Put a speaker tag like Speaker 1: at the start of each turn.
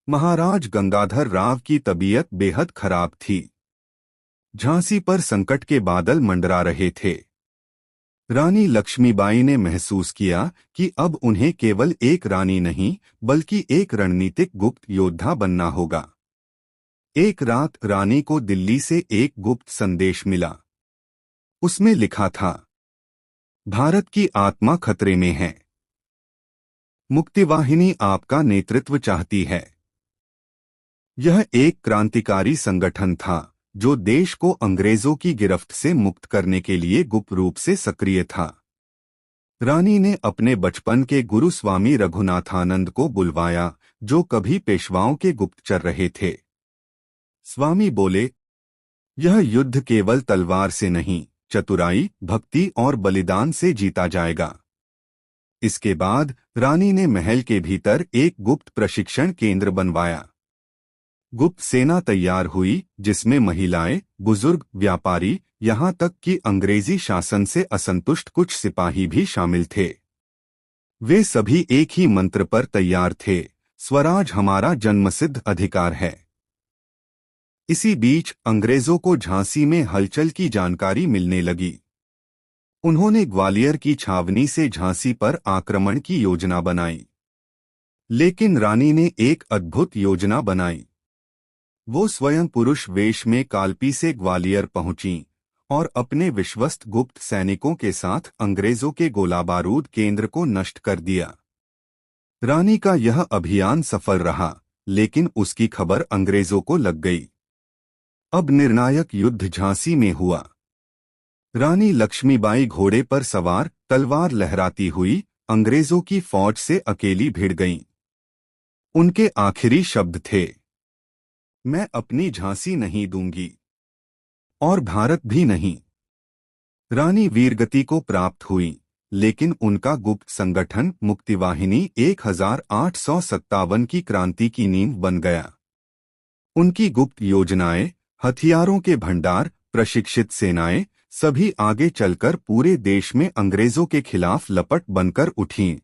Speaker 1: महाराज गंगाधर राव की तबीयत बेहद खराब थी। झांसी पर संकट के बादल मंडरा रहे थे। रानी लक्ष्मीबाई ने महसूस किया कि अब उन्हें केवल एक रानी नहीं बल्कि एक रणनीतिक गुप्त योद्धा बनना होगा। एक रात रानी को दिल्ली से एक गुप्त संदेश मिला। उसमें लिखा था, भारत की आत्मा खतरे में है। मुक्तिवाहिनी आपका नेतृत्व चाहती है। यह एक क्रांतिकारी संगठन था जो देश को अंग्रेजों की गिरफ्त से मुक्त करने के लिए गुप्त रूप से सक्रिय था। रानी ने अपने बचपन के गुरु स्वामी रघुनाथानंद को बुलवाया, जो कभी पेशवाओं के गुप्तचर रहे थे। स्वामी बोले, यह युद्ध केवल तलवार से नहीं, चतुराई, भक्ति और बलिदान से जीता जाएगा। इसके बाद रानी ने महल के भीतर एक गुप्त प्रशिक्षण केंद्र बनवाया। गुप्त सेना तैयार हुई, जिसमें महिलाएं, बुजुर्ग, व्यापारी, यहां तक कि अंग्रेजी शासन से असंतुष्ट कुछ सिपाही भी शामिल थे। वे सभी एक ही मंत्र पर तैयार थे, स्वराज हमारा जन्मसिद्ध अधिकार है। इसी बीच अंग्रेजों को झांसी में हलचल की जानकारी मिलने लगी। उन्होंने ग्वालियर की छावनी से झांसी पर आक्रमण की योजना बनाई। लेकिन रानी ने एक अद्भुत योजना बनाई। वो स्वयं पुरुष वेश में कालपी से ग्वालियर पहुंची और अपने विश्वस्त गुप्त सैनिकों के साथ अंग्रेजों के गोला बारूद केंद्र को नष्ट कर दिया। रानी का यह अभियान सफल रहा, लेकिन उसकी खबर अंग्रेजों को लग गई। अब निर्णायक युद्ध झांसी में हुआ। रानी लक्ष्मीबाई घोड़े पर सवार, तलवार लहराती हुई, अंग्रेजों की फौज से अकेली भिड़ गईं। उनके आखिरी शब्द थे, मैं अपनी झांसी नहीं दूंगी और भारत भी नहीं। रानी वीरगति को प्राप्त हुई, लेकिन उनका गुप्त संगठन मुक्तिवाहिनी 1857 की क्रांति की नींव बन गया। उनकी गुप्त योजनाएं, हथियारों के भंडार, प्रशिक्षित सेनाएं, सभी आगे चलकर पूरे देश में अंग्रेजों के खिलाफ लपट बनकर उठीं।